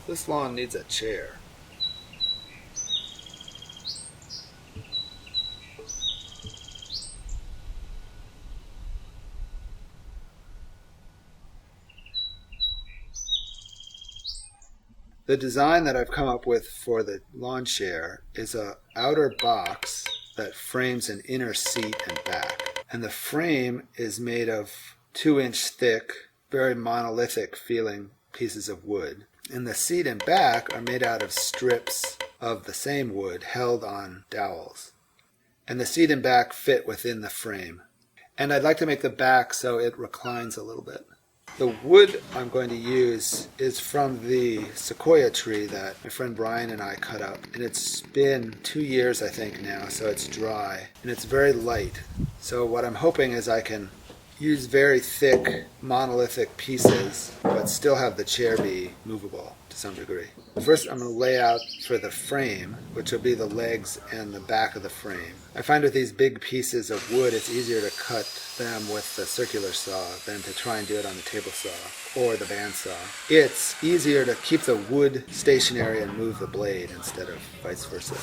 This lawn needs a chair. The design that I've come up with for the lawn chair is an outer box that frames an inner seat and back. And the frame is made of 2-inch thick, very monolithic feeling pieces of wood. And the seat and back are made out of strips of the same wood held on dowels. And the seat and back fit within the frame. And I'd like to make the back so it reclines a little bit. The wood I'm going to use is from the sequoia tree that my friend Brian and I cut up. And it's been 2 years, I think, now, so it's dry. And it's very light. So what I'm hoping is I can use very thick, monolithic pieces, but still have the chair be movable to some degree. First, I'm going to lay out for the frame, which will be the legs and the back of the frame. I find with these big pieces of wood, it's easier to cut them with the circular saw than to try and do it on the table saw or the bandsaw. It's easier to keep the wood stationary and move the blade instead of vice versa.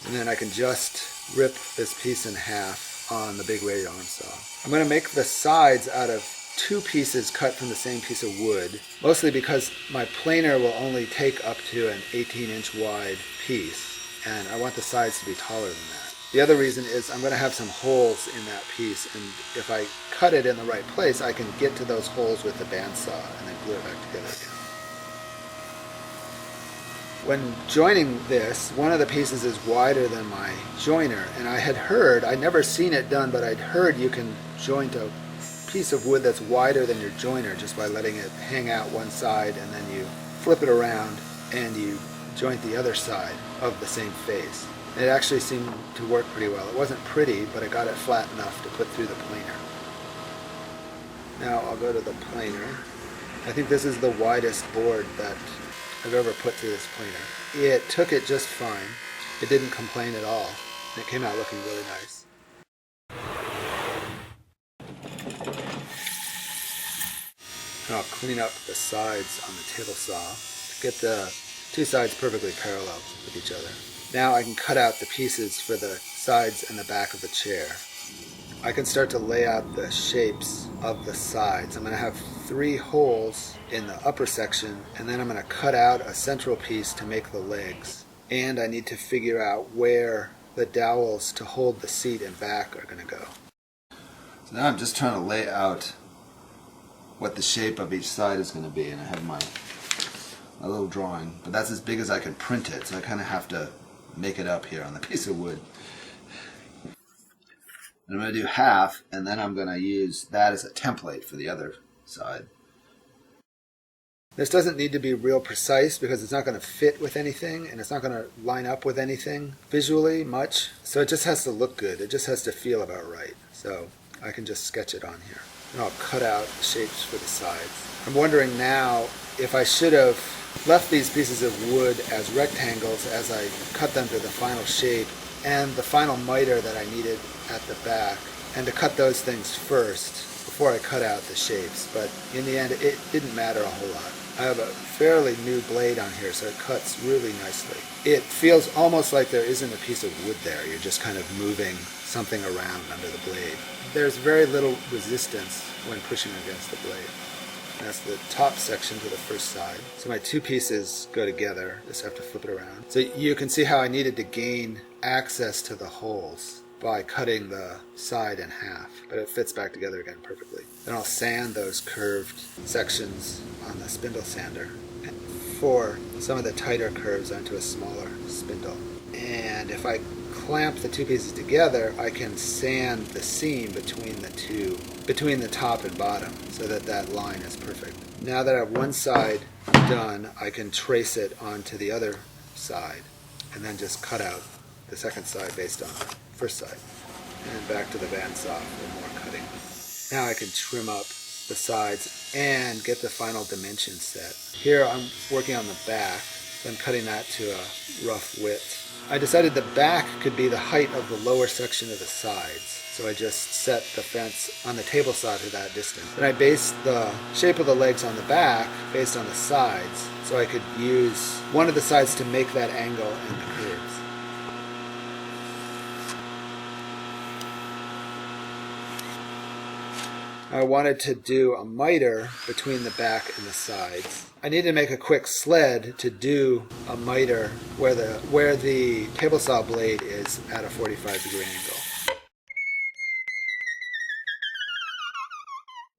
And then I can just rip this piece in half on the big weighted arm saw. I'm going to make the sides out of 2 pieces cut from the same piece of wood, mostly because my planer will only take up to an 18-inch wide piece, and I want the sides to be taller than that. The other reason is I'm going to have some holes in that piece, and if I cut it in the right place, I can get to those holes with the bandsaw and then glue it back together again. When joining this, one of the pieces is wider than my joiner, and I had heard, I'd never seen it done, but I'd heard you can joint a piece of wood that's wider than your joiner just by letting it hang out one side, and then you flip it around and you joint the other side of the same face. And it actually seemed to work pretty well. It wasn't pretty, but I got it flat enough to put through the planer. Now I'll go to the planer. I think this is the widest board that I've ever put through this planer. It took it just fine. It didn't complain at all. And it came out looking really nice. And I'll clean up the sides on the table saw to get the 2 sides perfectly parallel with each other. Now I can cut out the pieces for the sides and the back of the chair. I can start to lay out the shapes of the sides. I'm going to have 3 holes in the upper section, and then I'm going to cut out a central piece to make the legs. And I need to figure out where the dowels to hold the seat and back are going to go. So now I'm just trying to lay out what the shape of each side is going to be, and I have my little drawing, but that's as big as I can print it, so I kind of have to make it up here on the piece of wood. And I'm going to do half, and then I'm going to use that as a template for the other side. This doesn't need to be real precise because it's not going to fit with anything, and it's not going to line up with anything visually much, so it just has to look good. It just has to feel about right. So I can just sketch it on here. And I'll cut out the shapes for the sides. I'm wondering now if I should have left these pieces of wood as rectangles as I cut them to the final shape and the final miter that I needed at the back, and to cut those things first before I cut out the shapes. But in the end, it didn't matter a whole lot. I have a fairly new blade on here, so it cuts really nicely. It feels almost like there isn't a piece of wood there. You're just kind of moving something around under the blade. There's very little resistance when pushing against the blade. That's the top section to the first side. So my 2 pieces go together. Just have to flip it around. So you can see how I needed to gain access to the holes by cutting the side in half, but it fits back together again perfectly. Then I'll sand those curved sections on the spindle sander for some of the tighter curves onto a smaller spindle. And if I clamp the 2 pieces together, I can sand the seam between the top and bottom, so that that line is perfect. Now that I have one side done, I can trace it onto the other side and then just cut out the second side based on the first side. And then back to the bandsaw for more cutting. Now I can trim up the sides and get the final dimension set. Here I'm working on the back, then cutting that to a rough width. I decided the back could be the height of the lower section of the sides, so I just set the fence on the table saw to that distance. Then I based the shape of the legs on the back based on the sides, so I could use one of the sides to make that angle in the curves. I wanted to do a miter between the back and the sides. I needed to make a quick sled to do a miter where the table saw blade is at a 45-degree angle.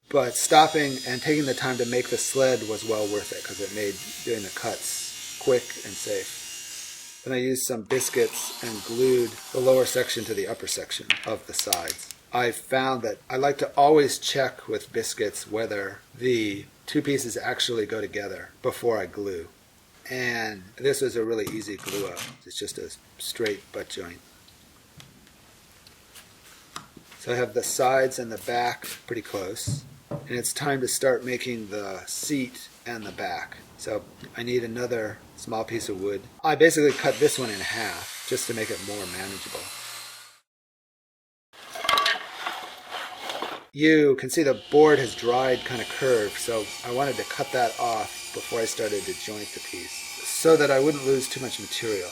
But stopping and taking the time to make the sled was well worth it because it made doing the cuts quick and safe. Then I used some biscuits and glued the lower section to the upper section of the sides. I found that I like to always check with biscuits whether the two pieces actually go together before I glue. And this was a really easy glue up. It's just a straight butt joint. So I have the sides and the back pretty close. And it's time to start making the seat and the back. So I need another small piece of wood. I basically cut this one in half just to make it more manageable. You can see the board has dried kind of curved, so I wanted to cut that off before I started to joint the piece so that I wouldn't lose too much material.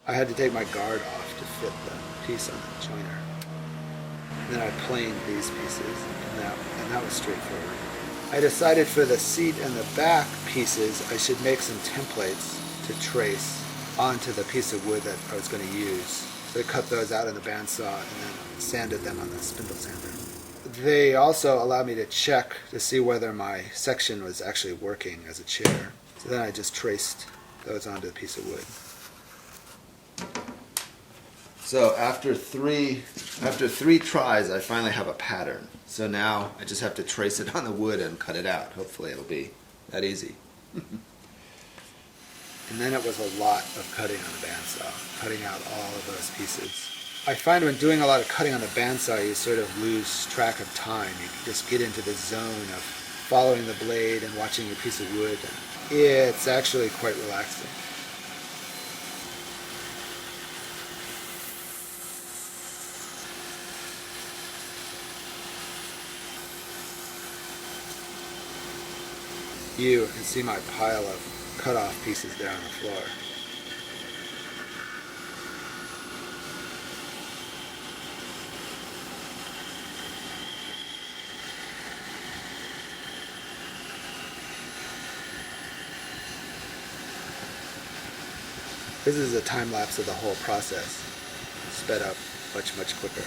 I had to take my guard off to fit the piece on the joiner. And then I planed these pieces, and that was straightforward. I decided for the seat and the back pieces I should make some templates to trace onto the piece of wood that I was going to use. So I cut those out in the bandsaw and then sanded them on the spindle sander. They also allowed me to check to see whether my section was actually working as a chair. So then I just traced those onto the piece of wood. So after three tries, I finally have a pattern. So now I just have to trace it on the wood and cut it out. Hopefully it'll be that easy. And then it was a lot of cutting on the bandsaw, cutting out all of those pieces. I find when doing a lot of cutting on the bandsaw, you sort of lose track of time. You can just get into the zone of following the blade and watching your piece of wood. It's actually quite relaxing. You can see my pile of cut off pieces there on the floor. This is a time lapse of the whole process, sped up much quicker.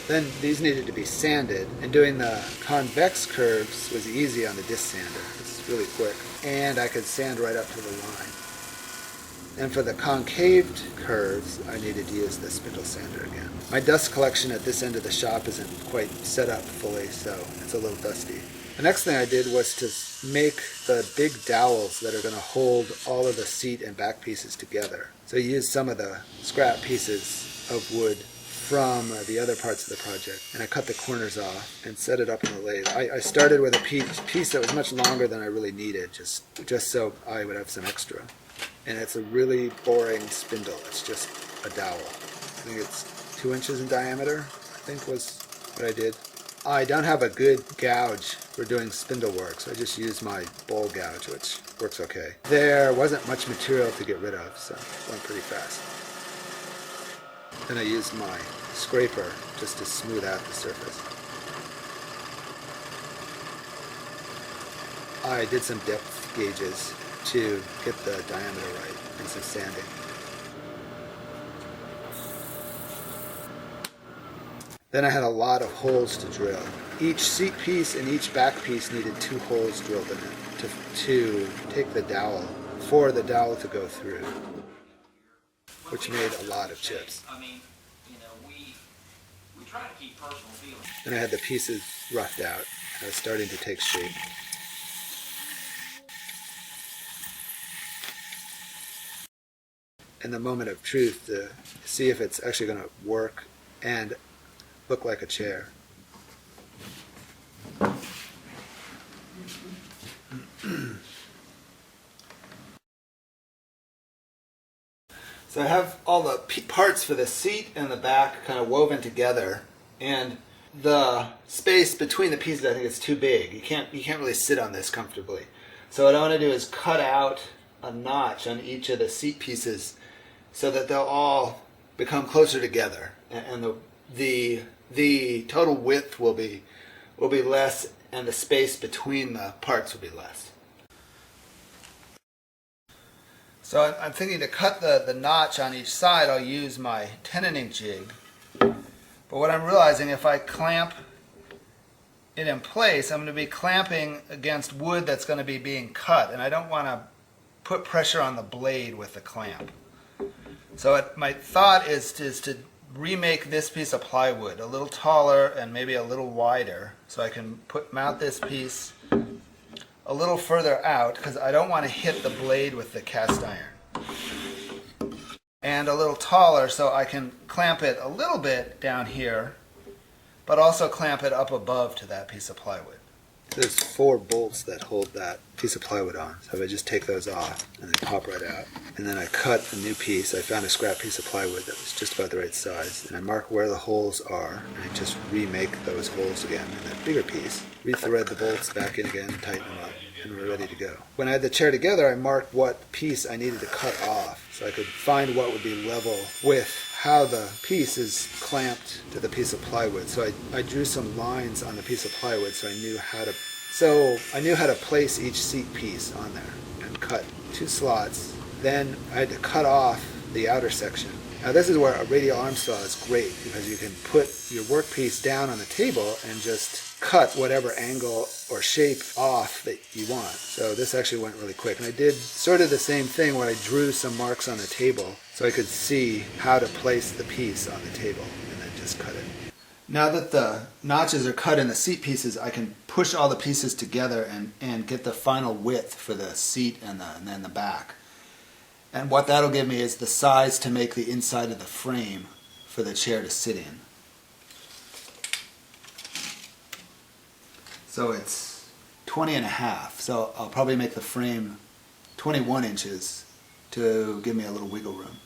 Then these needed to be sanded, and doing the convex curves was easy on the disc sander. It's really quick, and I could sand right up to the line. And for the concaved curves, I needed to use the spindle sander again. My dust collection at this end of the shop isn't quite set up fully, so it's a little dusty. The next thing I did was to make the big dowels that are going to hold all of the seat and back pieces together. So I used some of the scrap pieces of wood from the other parts of the project, and I cut the corners off and set it up in the lathe. I started with a piece that was much longer than I really needed, just so I would have some extra. And it's a really boring spindle. It's just a dowel. I think it's 2 inches in diameter, I think was what I did. I don't have a good gouge for doing spindle work, so I just used my bowl gouge, which works okay. There wasn't much material to get rid of, so it went pretty fast. Then I used my scraper just to smooth out the surface. I did some depth gauges to get the diameter right and some sanding. Then I had a lot of holes to drill. Each seat piece and each back piece needed 2 holes drilled in it to take the dowel, for the dowel to go through, which made a lot of chips. Then I had the pieces roughed out. I was starting to take shape. in the moment of truth to see if it's actually going to work and look like a chair. So I have all the parts for the seat and the back kind of woven together, and the space between the pieces, I think, is too big. You can't really sit on this comfortably. So what I want to do is cut out a notch on each of the seat pieces so that they'll all become closer together, and the total width will be less, and the space between the parts will be less. So I'm thinking to cut the notch on each side, I'll use my tenoning jig. But what I'm realizing, if I clamp it in place, I'm going to be clamping against wood that's going to be being cut, and I don't want to put pressure on the blade with the clamp. So my thought is to remake this piece of plywood a little taller and maybe a little wider, so I can mount this piece a little further out, because I don't want to hit the blade with the cast iron. And a little taller so I can clamp it a little bit down here, but also clamp it up above to that piece of plywood. There's 4 bolts that hold that piece of plywood on. So if I just take those off and they pop right out. And then I cut a new piece. I found a scrap piece of plywood that was just about the right size. And I mark where the holes are, and I just remake those holes again in that bigger piece. Rethread the bolts back in again, tighten them up, and we're ready to go. When I had the chair together, I marked what piece I needed to cut off so I could find what would be level with how the piece is clamped to the piece of plywood. So I drew some lines on the piece of plywood so I knew how to place each seat piece on there, and cut 2 slots. Then I had to cut off the outer section. Now this is where a radial arm saw is great, because you can put your workpiece down on the table and just cut whatever angle or shape off that you want. So this actually went really quick. And I did sort of the same thing where I drew some marks on the table so I could see how to place the piece on the table, and then just cut it. Now that the notches are cut in the seat pieces, I can push all the pieces together and get the final width for the seat and then the back. And what that'll give me is the size to make the inside of the frame for the chair to sit in. So it's 20.5, so I'll probably make the frame 21 inches to give me a little wiggle room.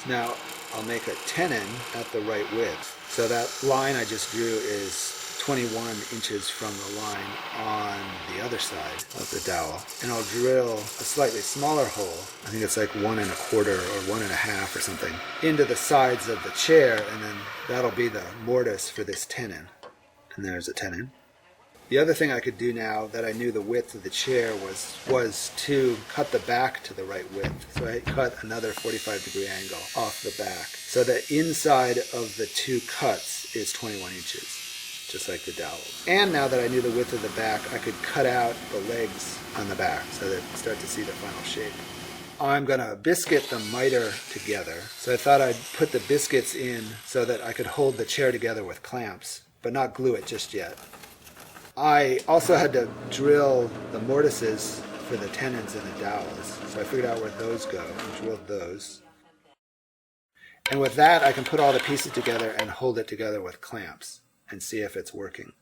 So now I'll make a tenon at the right width. So that line I just drew is 21 inches from the line on the other side of the dowel. And I'll drill a slightly smaller hole, I think it's like 1 1/4 or 1 1/2 or something, into the sides of the chair, and then that'll be the mortise for this tenon. And there's a tenon. The other thing I could do now that I knew the width of the chair was to cut the back to the right width. So I cut another 45-degree angle off the back. So the inside of the 2 cuts is 21 inches, just like the dowels. And now that I knew the width of the back, I could cut out the legs on the back so that I start to see the final shape. I'm going to biscuit the miter together. So I thought I'd put the biscuits in so that I could hold the chair together with clamps, but not glue it just yet. I also had to drill the mortises for the tenons and the dowels. So I figured out where those go and drilled those. And with that, I can put all the pieces together and hold it together with clamps and see if it's working.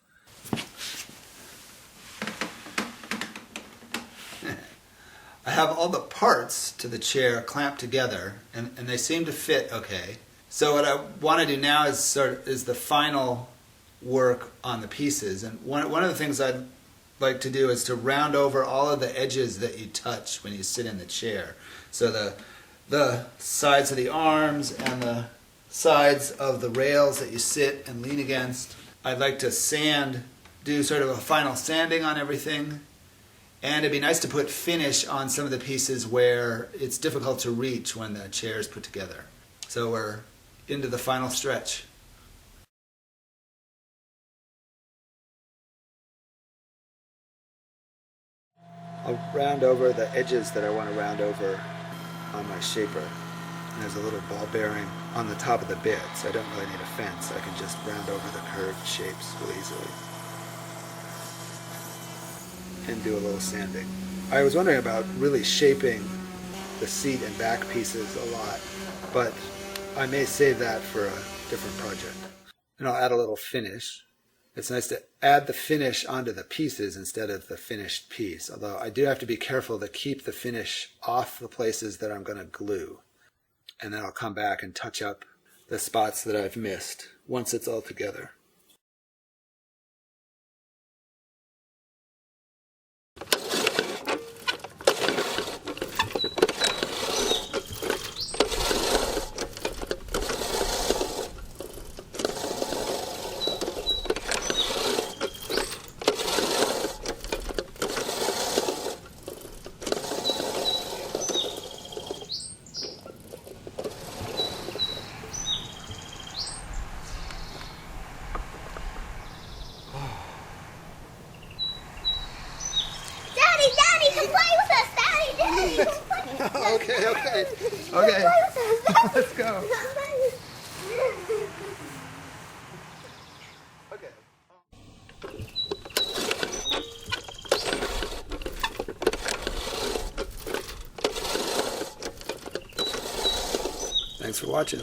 I have all the parts to the chair clamped together, and they seem to fit okay. So what I want to do now is the final work on the pieces. And one of the things I'd like to do is to round over all of the edges that you touch when you sit in the chair. So the sides of the arms and the sides of the rails that you sit and lean against. I'd like to do sort of a final sanding on everything. And it'd be nice to put finish on some of the pieces where it's difficult to reach when the chair is put together. So we're into the final stretch. I'll round over the edges that I want to round over on my shaper. And there's a little ball bearing on the top of the bit, so I don't really need a fence. I can just round over the curved shapes really easily. And do a little sanding. I was wondering about really shaping the seat and back pieces a lot, but I may save that for a different project. And I'll add a little finish. It's nice to add the finish onto the pieces instead of the finished piece, although I do have to be careful to keep the finish off the places that I'm going to glue. And then I'll come back and touch up the spots that I've missed once it's all together. Okay. Let's go. Okay. Thanks for watching.